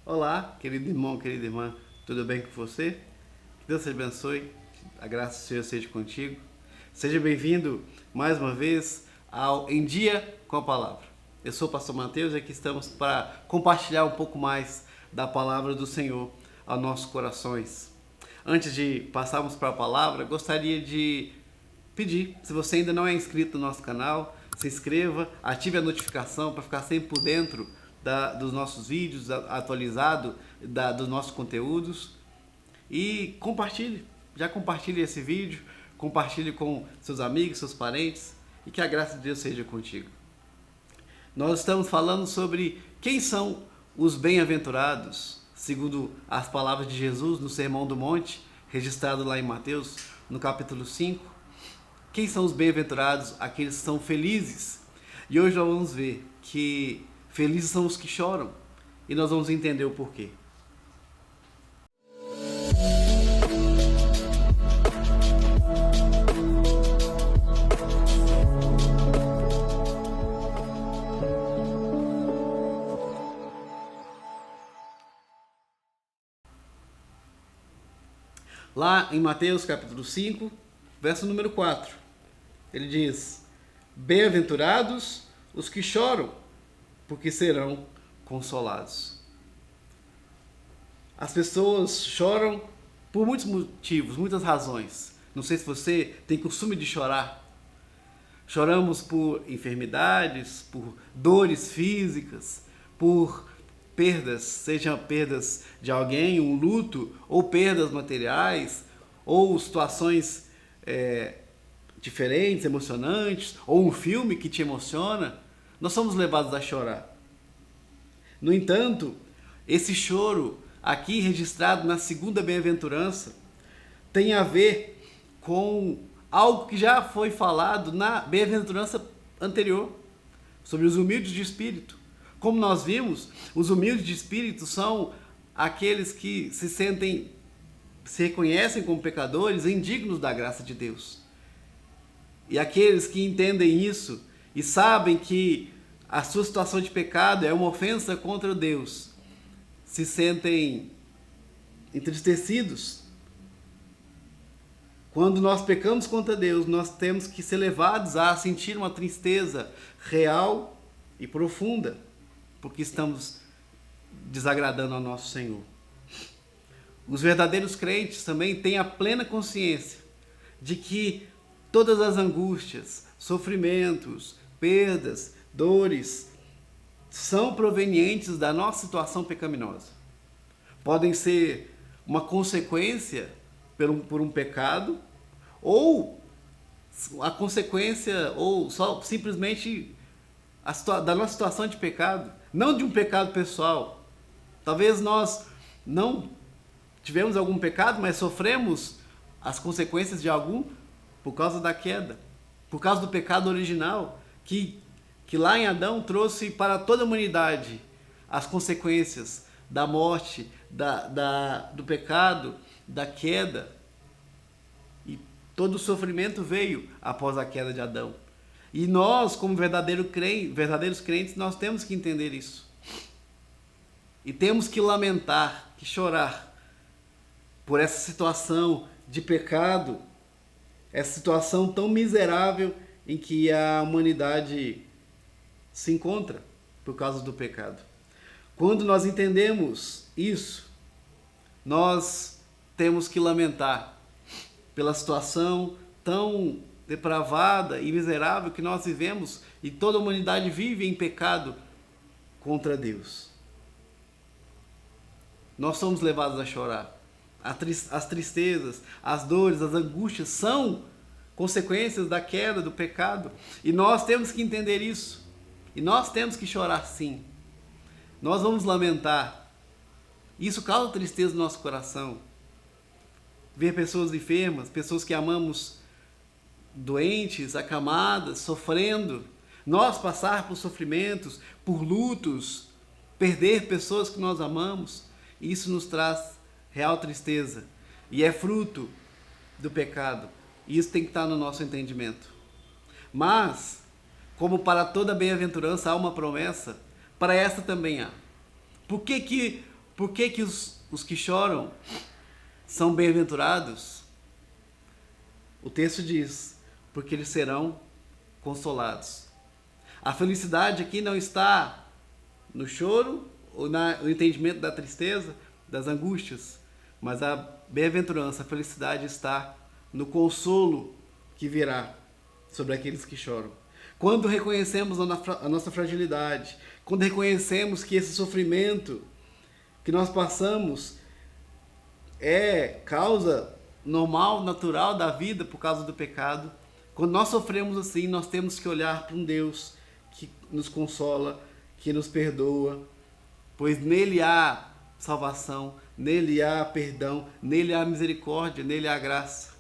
Olá, querido irmão, querida irmã, tudo bem com você? Que Deus te abençoe, a graça do Senhor seja contigo. Seja bem-vindo mais uma vez ao Em Dia com a Palavra. Eu sou o pastor Mateus e aqui estamos para compartilhar um pouco mais da palavra do Senhor aos nossos corações. Antes de passarmos para a palavra, gostaria de pedir, se você ainda não é inscrito no nosso canal, se inscreva, ative a notificação para ficar sempre por dentro dos nossos vídeos, atualizado dos nossos conteúdos, e compartilhe, já compartilhe esse vídeo, compartilhe com seus amigos, seus parentes, e que a graça de Deus seja contigo. Nós estamos falando sobre quem são os bem-aventurados, segundo as palavras de Jesus no Sermão do Monte, registrado lá em Mateus, no capítulo 5. Quem são os bem-aventurados? Aqueles que são felizes. E hoje nós vamos ver que felizes são os que choram. E nós vamos entender o porquê. Lá em Mateus capítulo 5, verso número 4, ele diz: bem-aventurados os que choram, porque serão consolados. As pessoas choram por muitos motivos, muitas razões. Não sei se você tem costume de chorar. Choramos por enfermidades, por dores físicas, por perdas, sejam perdas de alguém, um luto, ou perdas materiais, ou situações diferentes, emocionantes, ou um filme que te emociona. Nós somos levados a chorar. No entanto, esse choro aqui registrado na segunda bem-aventurança tem a ver com algo que já foi falado na bem-aventurança anterior, sobre os humildes de espírito. Como nós vimos, os humildes de espírito são aqueles que se reconhecem como pecadores, indignos da graça de Deus. E aqueles que entendem isso e sabem que a sua situação de pecado é uma ofensa contra Deus, se sentem entristecidos. Quando nós pecamos contra Deus, nós temos que ser levados a sentir uma tristeza real e profunda, porque estamos desagradando ao nosso Senhor. Os verdadeiros crentes também têm a plena consciência de que todas as angústias, sofrimentos, perdas, dores são provenientes da nossa situação pecaminosa. Podem ser uma consequência por um pecado, ou a consequência, ou só simplesmente da nossa situação de pecado, não de um pecado pessoal. Talvez nós não tivemos algum pecado, mas sofremos as consequências de algum por causa da queda, por causa do pecado original, que lá em Adão trouxe para toda a humanidade as consequências da morte, do pecado, da queda. E todo o sofrimento veio após a queda de Adão. E nós, como verdadeiros crentes, nós temos que entender isso. E temos que lamentar, que chorar por essa situação de pecado, essa situação tão miserável em que a humanidade se encontra por causa do pecado. Quando nós entendemos isso, nós temos que lamentar pela situação tão depravada e miserável que nós vivemos, e toda a humanidade vive em pecado contra Deus. Nós somos levados a chorar. As tristezas, as dores, as angústias são consequências da queda, do pecado. E nós temos que entender isso. E nós temos que chorar sim. Nós vamos lamentar. Isso causa tristeza no nosso coração. Ver pessoas enfermas, pessoas que amamos doentes, acamadas, sofrendo. Nós passar por sofrimentos, por lutos, perder pessoas que nós amamos. Isso nos traz real tristeza. E é fruto do pecado. E isso tem que estar no nosso entendimento. Mas, como para toda bem-aventurança há uma promessa, para esta também há. Por que Por que que os que choram são bem-aventurados? O texto diz, porque eles serão consolados. A felicidade aqui não está no choro ou no entendimento da tristeza, das angústias, mas a bem-aventurança, a felicidade está no consolo que virá sobre aqueles que choram. Quando reconhecemos a nossa fragilidade, quando reconhecemos que esse sofrimento que nós passamos é causa normal, natural da vida por causa do pecado, quando nós sofremos assim, nós temos que olhar para um Deus que nos consola, que nos perdoa, pois nele há salvação, nele há perdão, nele há misericórdia, nele há graça.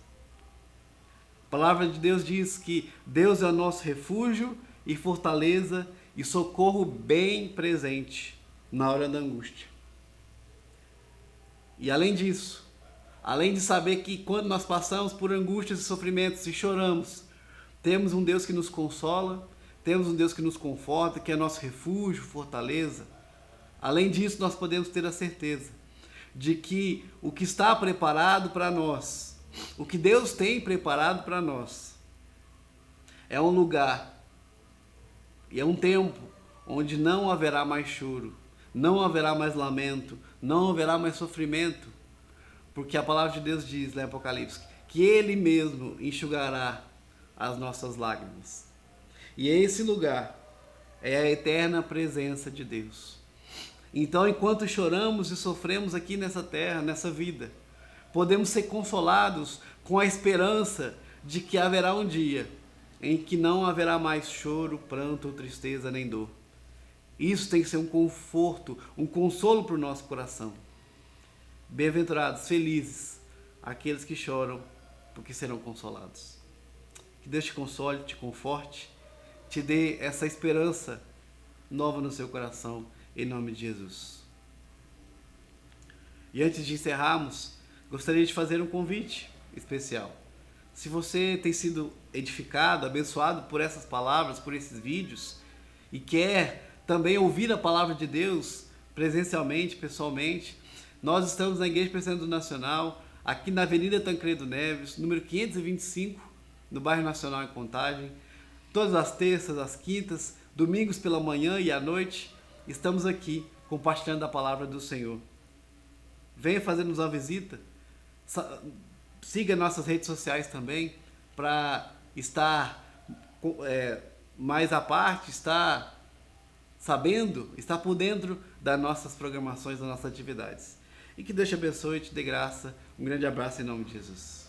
A palavra de Deus diz que Deus é o nosso refúgio e fortaleza e socorro bem presente na hora da angústia. E além disso, além de saber que quando nós passamos por angústias e sofrimentos e choramos, temos um Deus que nos consola, temos um Deus que nos conforta, que é nosso refúgio, fortaleza. Além disso, nós podemos ter a certeza de que o que está preparado para nós, o que Deus tem preparado para nós, é um lugar e é um tempo onde não haverá mais choro, não haverá mais lamento, não haverá mais sofrimento, porque a palavra de Deus diz lá em Apocalipse que Ele mesmo enxugará as nossas lágrimas. E esse lugar é a eterna presença de Deus. Então, enquanto choramos e sofremos aqui nessa terra, nessa vida, podemos ser consolados com a esperança de que haverá um dia em que não haverá mais choro, pranto, tristeza nem dor. Isso tem que ser um conforto, um consolo para o nosso coração. Bem-aventurados, felizes, aqueles que choram, porque serão consolados. Que Deus te console, te conforte, te dê essa esperança nova no seu coração, em nome de Jesus. E antes de encerrarmos, gostaria de fazer um convite especial. Se você tem sido edificado, abençoado por essas palavras, por esses vídeos, e quer também ouvir a palavra de Deus presencialmente, pessoalmente, nós estamos na Igreja Presbiteriana do Nacional, aqui na Avenida Tancredo Neves, número 525, no bairro Nacional em Contagem. Todas as terças, as quintas, domingos pela manhã e à noite, estamos aqui compartilhando a palavra do Senhor. Venha fazer-nos uma visita. Siga nossas redes sociais também, para estar mais à parte, estar sabendo, estar por dentro das nossas programações, das nossas atividades. E que Deus te abençoe e te dê graça. Um grande abraço em nome de Jesus.